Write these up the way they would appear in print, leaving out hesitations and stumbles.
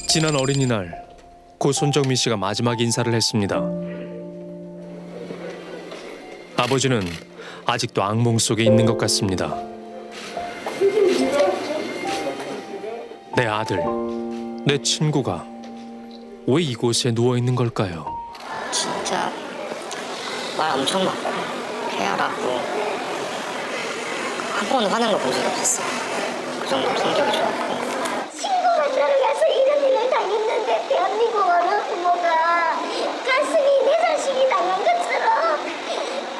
지난 어린이날 고 손정민 씨가 마지막 인사를 했습니다. 아버지는 아직도 악몽 속에 있는 것 같습니다. 내 아들, 내 친구가 왜 이곳에 누워 있는 걸까요? 진짜 말 엄청 막 쾌활하고 한 번도 화난 거 본 적이 없었어. 그 정도로 성격이 좋았고. 친구가 들어가서 이런 일을 당했는데 대한민국 어느 부모가 가슴이 내 자식이 당한 것처럼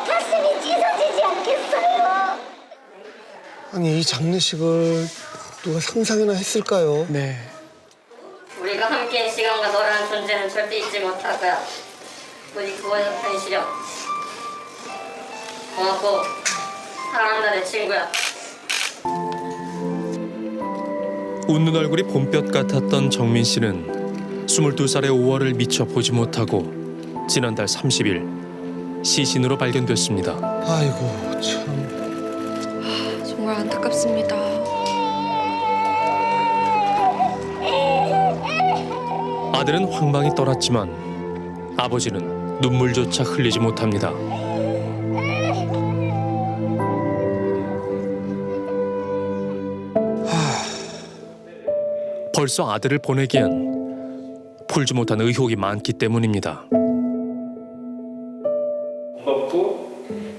가슴이 찢어지지 않겠어요. 아니 이 장례식을 누가 상상이나 했을까요? 네. 우리가 함께한 시간과 너라는 존재는 절대 잊지 못할 거야. 우리 그거는 현실이야. 고맙고 사랑한다 내 친구야. 웃는 얼굴이 봄볕 같았던 정민 씨는 22살의 5월을 미처 보지 못하고 지난달 30일 시신으로 발견됐습니다. 아이고 참. 정말 안타깝습니다. 아들은 황망히 떠났지만 아버지는 눈물조차 흘리지 못합니다. 벌써 아들을 보내기엔 풀지 못한 의혹이 많기 때문입니다. 고맙고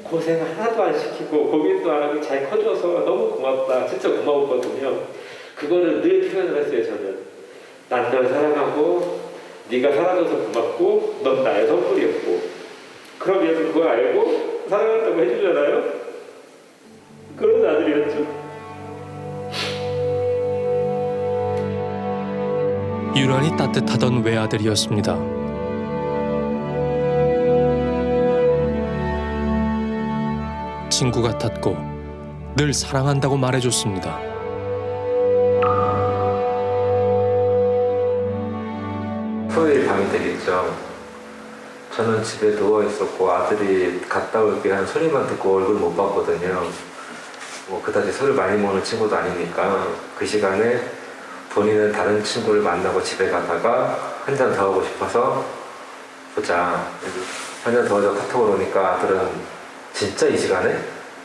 고생 하나도 안 시키고 고민도 안 하고 잘 커줘서 너무 고맙다. 진짜 고마웠거든요. 그거를 늘 표현을 했어요. 저는 난 널 사랑하고 네가 살아줘서 고맙고 넌 나의 선물이었고 그럼 얘도 그걸 알고 사랑한다고 해주잖아요. 그런 아들이었죠. 유난히 따뜻하던 외아들이었습니다. 친구 같았고 늘 사랑한다고 말해줬습니다. 토요일 밤이 되겠죠. 저는 집에 누워 있었고 아들이 갔다 올게 한 소리만 듣고 얼굴 못 봤거든요. 뭐 그다지 술을 많이 먹는 친구도 아니니까 그 시간에 본인은 다른 친구를 만나고 집에 가다가 한 잔 더 하고 싶어서 보자. 한 잔 더 하자 카톡을 오니까 아들은 진짜 이 시간에?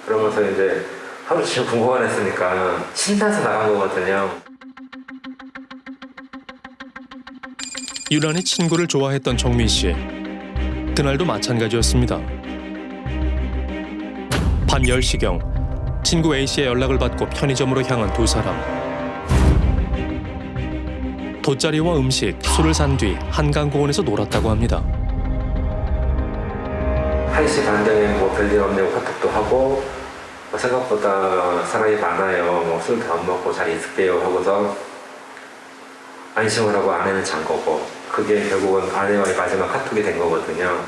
그러면서 이제 하루 종일 공부만 했으니까 신나서 나간 거거든요. 유난히 친구를 좋아했던 정민 씨. 그날도 마찬가지였습니다. 밤 10시경 친구 A씨의 연락을 받고 편의점으로 향한 두 사람. 돗자리와 음식, 술을 산 뒤 한강공원에서 놀았다고 합니다. 1시 반경에 뭐 별일 없냐고 카톡도 하고 뭐 생각보다 사람이 많아요. 뭐 술도 안 먹고 잘 있을게요 하고서 안심을 하고 아내는 잔 거고 그게 결국은 아내와의 마지막 카톡이 된 거거든요.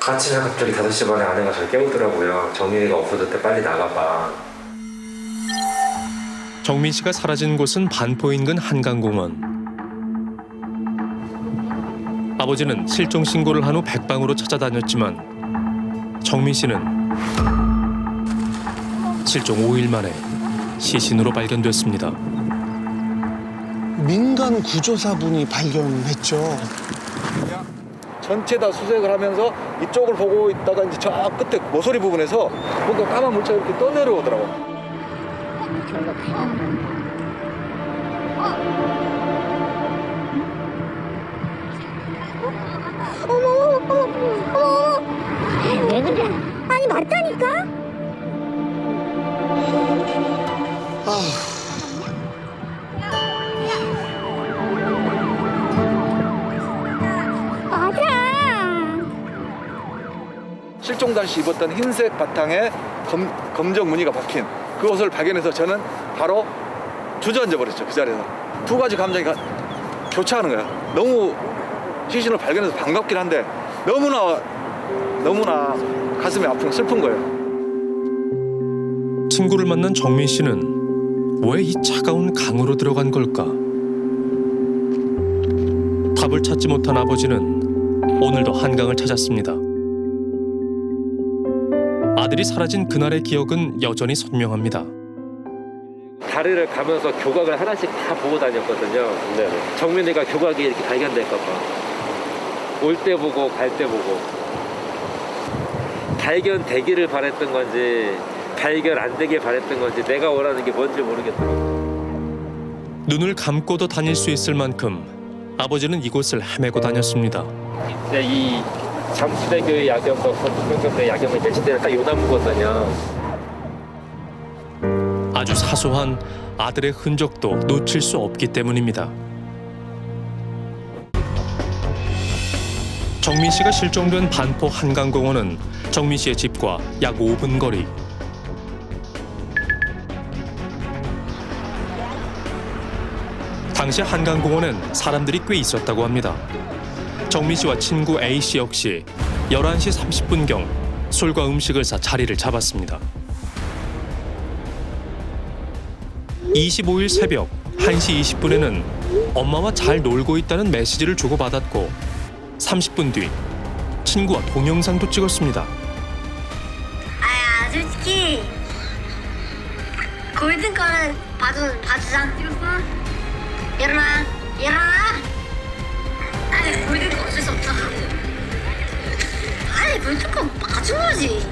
아침에 갑자기 5시 반에 아내가 저를 깨우더라고요. 정민이가 없어졌대 빨리 나가봐. 정민 씨가 사라진 곳은 반포 인근 한강공원. 아버지는 실종 신고를 한 후 백방으로 찾아다녔지만 정민 씨는 실종 5일 만에 시신으로 발견됐습니다. 민간 구조사분이 발견했죠. 전체 다 수색을 하면서 이쪽을 보고 있다가 이제 저 끝에 모서리 부분에서 뭔가 까만 물체가 이렇게 떠내려오더라고. 어머. 왜 그래? 아니 맞다니까? 아 맞아. 실종 당시 입었던 흰색 바탕에 검정 무늬가 박힌 그 옷을 발견해서 저는 바로 주저앉아 버렸죠. 그 자리에서 두 가지 감정이 교차하는 거야. 너무 시신을 발견해서 반갑긴 한데 너무나 가슴이 아프고 슬픈 거예요. 친구를 만난 정민 씨는 왜 이 차가운 강으로 들어간 걸까? 답을 찾지 못한 아버지는 오늘도 한강을 찾았습니다. 아들이 사라진 그날의 기억은 여전히 선명합니다. 아래를 가면서 교각을 하나씩 다 보고 다녔거든요. 정민이가 교각이 이렇게 발견될까 봐. 올 때 보고 갈 때 보고. 발견되기를 바랬던 건지 발견 안 되길 바랬던 건지 내가 원하는 게 뭔지 모르겠더라고요. 눈을 감고도 다닐 수 있을 만큼 아버지는 이곳을 헤매고 다녔습니다. 근데 이 잠수대교의 야경과 건축평경대의 야경의 대치대는 딱 요 나무거든요. 아주 사소한 아들의 흔적도 놓칠 수 없기 때문입니다. 정민 씨가 실종된 반포 한강공원은 정민 씨의 집과 약 5분 거리. 당시 한강공원엔 사람들이 꽤 있었다고 합니다. 정민 씨와 친구 A 씨 역시 11시 30분경 술과 음식을 사 자리를 잡았습니다. 25일 새벽 1시 20분에는 엄마와 잘 놀고 있다는 메시지를 주고받았고 30분 뒤 친구와 동영상도 찍었습니다. 아야 솔직히 골든거는 봐주자. 일어나. 아니 골든거 어쩔 수 없다. 아니 골든거 봐준 거지.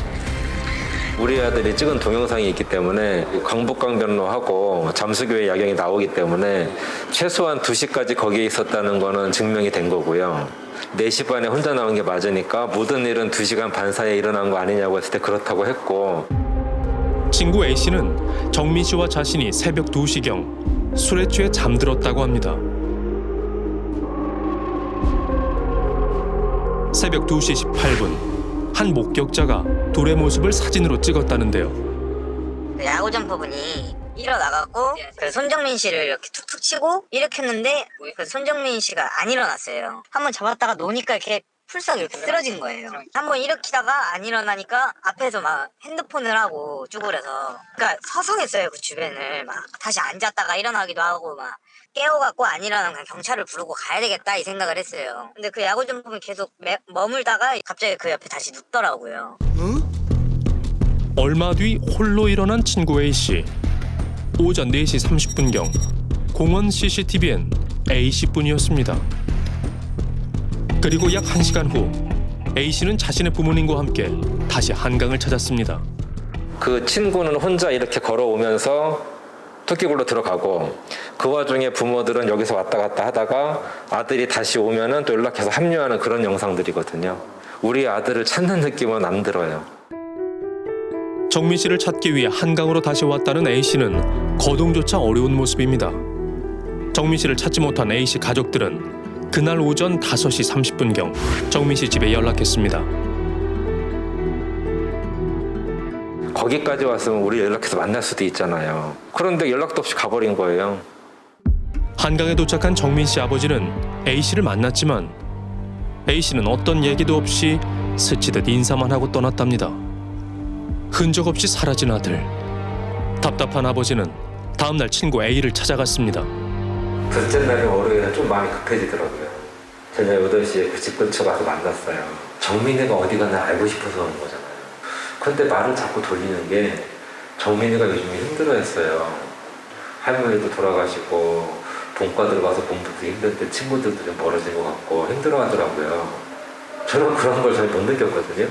우리 아들이 찍은 동영상이 있기 때문에 광복강변로하고 잠수교의 야경이 나오기 때문에 최소한 2시까지 거기에 있었다는 거는 증명이 된 거고요. 4시 반에 혼자 나온 게 맞으니까 모든 일은 2시간 반 사이에 일어난 거 아니냐고 했을 때 그렇다고 했고, 친구 A 씨는 정민 씨와 자신이 새벽 2시경 술에 취해 잠들었다고 합니다. 새벽 2시 18분 한 목격자가 둘의 모습을 사진으로 찍었다는데요. 그 야구 점퍼분이 일어나갖고 그 손정민 씨를 이렇게 툭툭 치고 일으켰는데 그 손정민 씨가 안 일어났어요. 한번 잡았다가 노니까 이렇게 풀썩 이렇게 쓰러진 거예요. 한번 일으키다가 안 일어나니까 앞에서 막 핸드폰을 하고 쭈그려서, 그러니까 서성했어요. 그 주변을 막 다시 앉았다가 일어나기도 하고 막 깨워갖고 안 일어나면 그냥 경찰을 부르고 가야 되겠다 이 생각을 했어요. 근데 그 야구 점퍼는 계속 머물다가 갑자기 그 옆에 다시 눕더라고요. 얼마 뒤 홀로 일어난 친구 A 씨. 오전 4시 30분경 공원 CCTV엔 A 씨뿐이었습니다. 그리고 약 1시간 후 A 씨는 자신의 부모님과 함께 다시 한강을 찾았습니다. 그 친구는 혼자 이렇게 걸어오면서 토끼굴로 들어가고, 그 와중에 부모들은 여기서 왔다 갔다 하다가 아들이 다시 오면은 또 연락해서 합류하는 그런 영상들이거든요. 우리 아들을 찾는 느낌은 안 들어요. 정민 씨를 찾기 위해 한강으로 다시 왔다는 A 씨는 거동조차 어려운 모습입니다. 정민 씨를 찾지 못한 A 씨 가족들은 그날 오전 5시 30분경 정민 씨 집에 연락했습니다. 거기까지 왔으면 우리 연락해서 만날 수도 있잖아요. 그런데 연락도 없이 가버린 거예요. 한강에 도착한 정민 씨 아버지는 A 씨를 만났지만 A 씨는 어떤 얘기도 없이 스치듯 인사만 하고 떠났답니다. 흔적 없이 사라진 아들. 답답한 아버지는 다음날 친구 A를 찾아갔습니다. 둘째 날이 월요일에 좀 마음이 급해지더라고요. 저녁 8시에 그 집 근처 가서 만났어요. 정민이가 어디 가나 알고 싶어서 온 거잖아요. 그런데 말을 자꾸 돌리는 게 정민이가 요즘에 힘들어했어요. 할머니도 돌아가시고 본과 들어가서 공부도 힘든데 친구들도 좀 멀어진 것 같고 힘들어하더라고요. 저는 그런 걸 잘 못 느꼈거든요.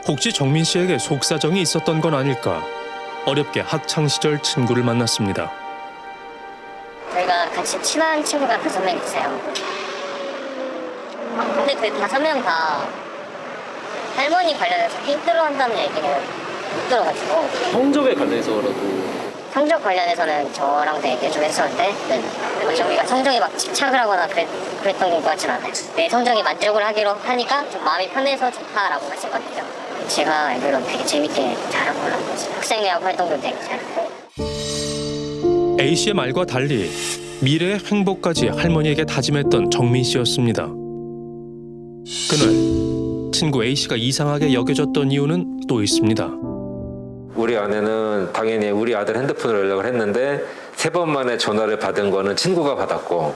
혹시 정민 씨에게 속사정이 있었던 건 아닐까? 어렵게 학창 시절 친구를 만났습니다. 저희가 같이 친한 친구가 5명 있어요. 근데 그 5명 다 할머니 관련해서 힘들어한다는 얘기를 못 들어가지고. 성적에 관련해서라도. 성적 관련해서는 저랑도 얘기를 좀 했었는데 그리고 저희가 성적에 막 집착을 하거나 그랬던 것 같지는 않아요. 내 성적에 만족을 하기로 하니까 좀 마음이 편해서 좋다라고 했었거든요. 제가 알기로는 되게 재밌게 잘한 걸로 알고 있어요. 학생회하고 활동도 되게 잘하고. A 씨의 말과 달리 미래의 행복까지 할머니에게 다짐했던 정민 씨였습니다. 그날 친구 A 씨가 이상하게 여겨졌던 이유는 또 있습니다. 우리 아내는 당연히 우리 아들 핸드폰으로 연락을 했는데 3번 만에 전화를 받은 거는 친구가 받았고,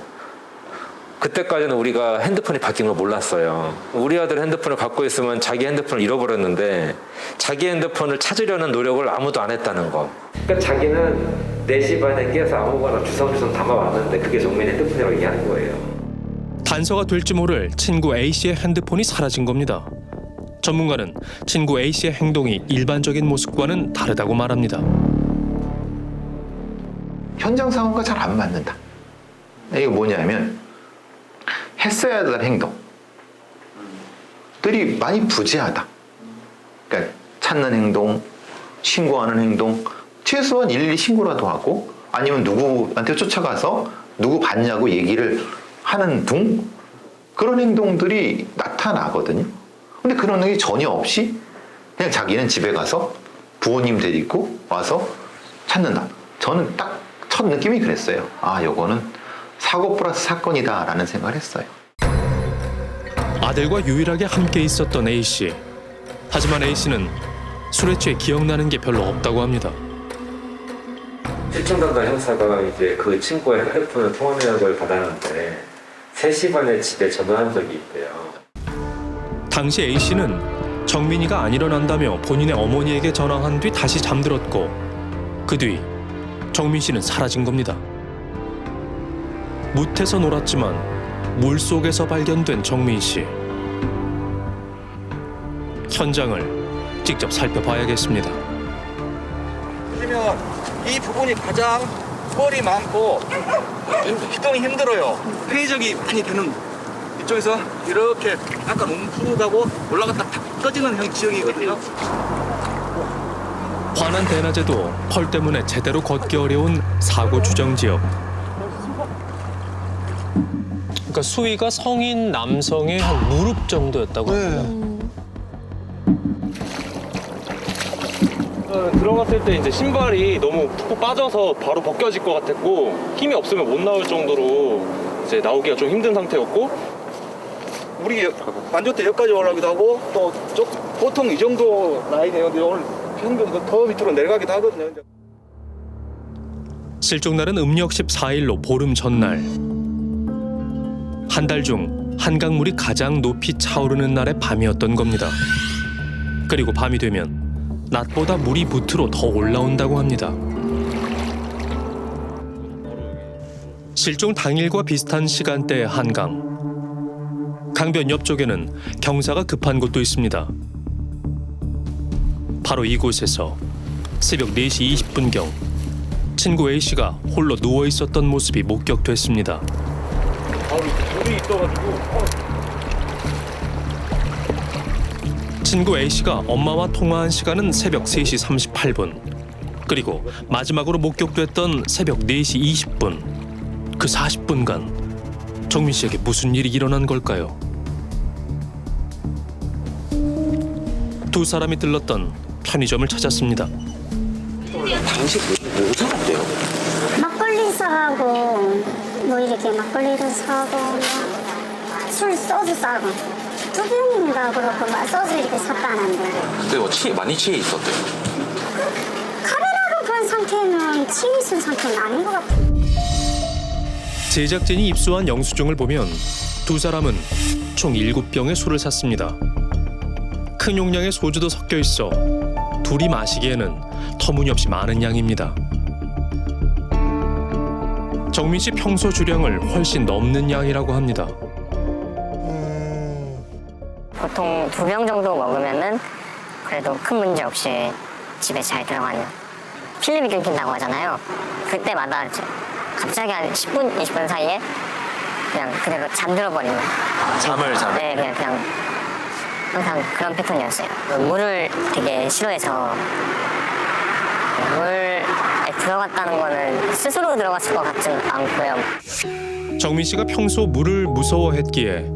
그때까지는 우리가 핸드폰이 바뀐 걸 몰랐어요. 우리 아들 핸드폰을 갖고 있으면 자기 핸드폰을 잃어버렸는데 자기 핸드폰을 찾으려는 노력을 아무도 안 했다는 거. 그러니까 자기는 4시 반에 깨서 아무거나 주섬주섬 담아왔는데 그게 정민 핸드폰이라고 얘기하는 거예요. 단서가 될지 모를 친구 A씨의 핸드폰이 사라진 겁니다. 전문가는 친구 A씨의 행동이 일반적인 모습과는 다르다고 말합니다. 현장 상황과 잘 안 맞는다. 이게 뭐냐면 했어야 될 행동들이 많이 부재하다. 그러니까 찾는 행동, 신고하는 행동, 최소한 112 신고라도 하고 아니면 누구한테 쫓아가서 누구 봤냐고 얘기를 하는 등 그런 행동들이 나타나거든요. 근데 그런 게 전혀 없이 그냥 자기는 집에 가서 부모님 데리고 와서 찾는다. 저는 딱 첫 느낌이 그랬어요. 아, 요거는 사고 플러스 사건이다 라는 생각을 했어요. 아들과 유일하게 함께 있었던 A씨. 하지만 A씨는 술에 취해 기억나는 게 별로 없다고 합니다. 실종 담당 형사가 이제 그 친구의 핸드폰을 통화 내역을 받았는데 3시 반에 집에 전화한 적이 있대요. 당시 A씨는 정민이가 안 일어난다며 본인의 어머니에게 전화한 뒤 다시 잠들었고 그 뒤 정민 씨는 사라진 겁니다. 묻에서 놀았지만 물속에서 발견된 정민 씨. 현장을 직접 살펴봐야겠습니다. 그러면 이 부분이 가장 뻘이 많고 피동이 힘들어요. 회적이 많이 되는 이쪽에서 이렇게 약간 움푸하고 올라갔다 탁 꺼지는 지역이거든요. 환한 대낮에도 펄 때문에 제대로 걷기 어려운 사고 주정 지역. 그러니까 수위가 성인 남성의 한 무릎 정도였다고 합니다. 들어갔을 때 이제 신발이 너무 푹 빠져서 바로 벗겨질 것 같았고 힘이 없으면 못 나올 정도로 이제 나오기가 좀 힘든 상태였고 우리 만조 때 여기까지 올라가기도 하고 또 보통 이 정도 나이 되는데 오늘 평균 더 밑으로 내려가기도 하거든요. 실종 날은 음력 14일로 보름 전날. 한 달 중 한강물이 가장 높이 차오르는 날의 밤이었던 겁니다. 그리고 밤이 되면 낮보다 물이 부트로 더 올라온다고 합니다. 실종 당일과 비슷한 시간대의 한강. 강변 옆쪽에는 경사가 급한 곳도 있습니다. 바로 이곳에서 새벽 4시 20분경 친구 A씨가 홀로 누워 있었던 모습이 목격됐습니다. 물이 있어가지고 친구 A씨가 엄마와 통화한 시간은 새벽 3시 38분. 그리고 마지막으로 목격됐던 새벽 4시 20분. 그 40분간 정민 씨에게 무슨 일이 일어난 걸까요? 두 사람이 들렀던 편의점을 찾았습니다. 당시 뭐 사는데요? 막걸리 사고 뭐 이렇게 막걸리도 사고 술 소주 사고 두 병인가 그렇고 막 소주 이렇게 샀다는데 그때 뭐 많이 취해 있었대요. 카메라로 본 상태는 취해 있을 상태는 아닌 것 같아요. 제작진이 입수한 영수증을 보면 두 사람은 총 7병의 술을 샀습니다. 큰 용량의 소주도 섞여 있어 둘이 마시기에는 터무니없이 많은 양입니다. 정민 씨 평소 주량을 훨씬 넘는 양이라고 합니다. 보통 2병 정도 먹으면은 그래도 큰 문제 없이 집에 잘 들어가는. 필름이 끊긴다고 하잖아요. 그때마다 갑자기 한 10분, 20분 사이에 그냥 그대로 잠들어 버리는. 네, 그냥 항상 그런 패턴이었어요. 물을 되게 싫어해서 물에 들어갔다는 거는 스스로 들어갔을 것 같지는 않고요. 정민 씨가 평소 물을 무서워했기에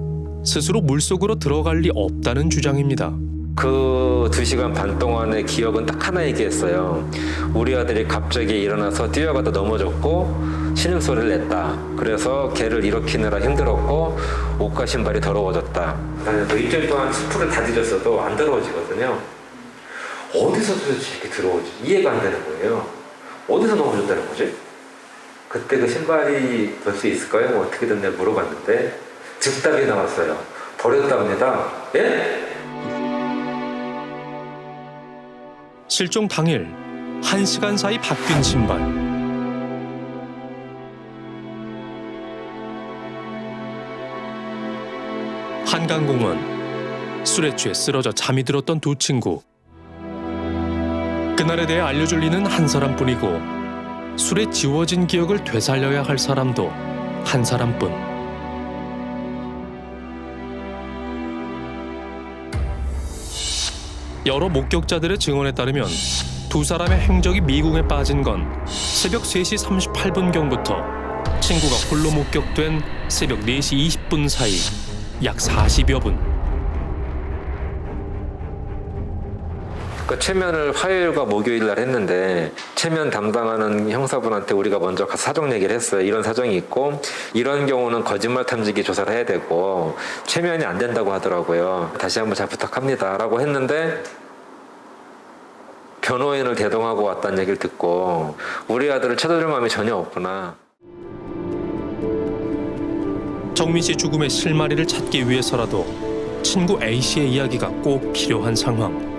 스스로 물속으로 들어갈 리 없다는 주장입니다. 그 2시간 반 동안의 기억은 딱 하나 얘기했어요. 우리 아들이 갑자기 일어나서 뛰어가다 넘어졌고 신음소리를 냈다. 그래서 걔를 일으키느라 힘들었고 옷과 신발이 더러워졌다. 또 일주일 동안 스프를 다 뒤졌어도 안 더러워지거든요. 어디서 도대체 이렇게 더러워지? 이해가 안 되는 거예요. 어디서 넘어졌다는 거지? 그때 그 신발이 될 수 있을까요? 뭐 어떻게든 내가 물어봤는데 즉답이 나왔어요. 버렸답니다. 예? 실종 당일 1시간 사이 바뀐 신발. 한강공원. 술에 취해 쓰러져 잠이 들었던 두 친구. 그날에 대해 알려줄 리는 한 사람뿐이고 술에 지워진 기억을 되살려야 할 사람도 한 사람뿐. 여러 목격자들의 증언에 따르면 두 사람의 행적이 미궁에 빠진 건 새벽 3시 38분경부터 친구가 홀로 목격된 새벽 4시 20분 사이 약 40여 분. 그 체면을 화요일과 목요일 날 했는데 체면 담당하는 형사분한테 우리가 먼저 가서 사정 얘기를 했어요. 이런 사정이 있고 이런 경우는 거짓말 탐지기 조사를 해야 되고 체면이 안 된다고 하더라고요. 다시 한번 잘 부탁합니다 라고 했는데 변호인을 대동하고 왔다는 얘기를 듣고 우리 아들을 찾아줄 마음이 전혀 없구나. 정민 씨 죽음의 실마리를 찾기 위해서라도 친구 A 씨의 이야기가 꼭 필요한 상황.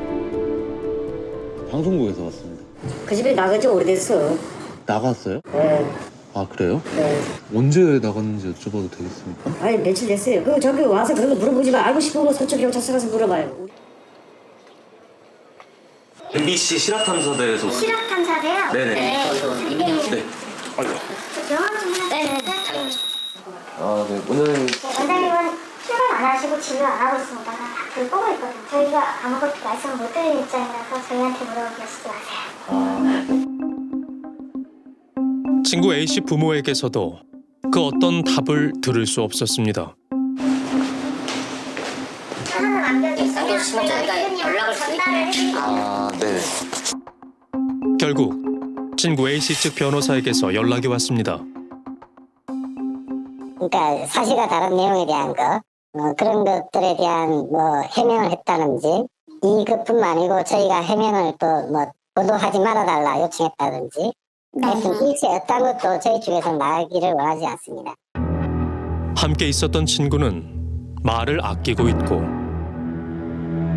방송국에서 왔습니다. 그 집에 나간 지 오래됐어. 나갔어요? 네. 아 그래요? 네. 언제 나갔는지 여쭤봐도 되겠습니까? 아니 며칠 됐어요. 그 저기 와서 그런 거 물어보지 마. 알고 싶으면 서초 경찰서 가서 물어봐요. MBC 실화탐사대에서 실학탐사대요? 네네. 네. 네. 영화 좀 해야 되는데 아, 네. 오늘은 원장님은 출발 안 하시고 진료 안 하고 있습니다. 다들 보고 있거든요. 저희가 아무것도 말씀을 못 드리는 입장이라서 저희한테 물어보시지 마세요. 친구 A 씨 부모에게서도 그 어떤 답을 들을 수 없었습니다. 하나 남겨주시면 저희가 연락을 전달을 해드리고 아, 네. 결국 친구 A 씨 측 변호사에게서 연락이 왔습니다. 그러니까 사실과 다른 내용에 대한 거 그런 것들에 대한 뭐 해명을 했다든지 이것뿐만 아니고 저희가 해명을 또 뭐 보도하지 말아달라 요청했다든지 하여튼 일체 어떤 것도 저희 쪽에서 나가기를 원하지 않습니다. 함께 있었던 친구는 말을 아끼고 있고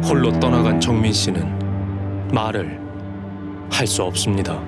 홀로 떠나간 정민 씨는 말을 할 수 없습니다.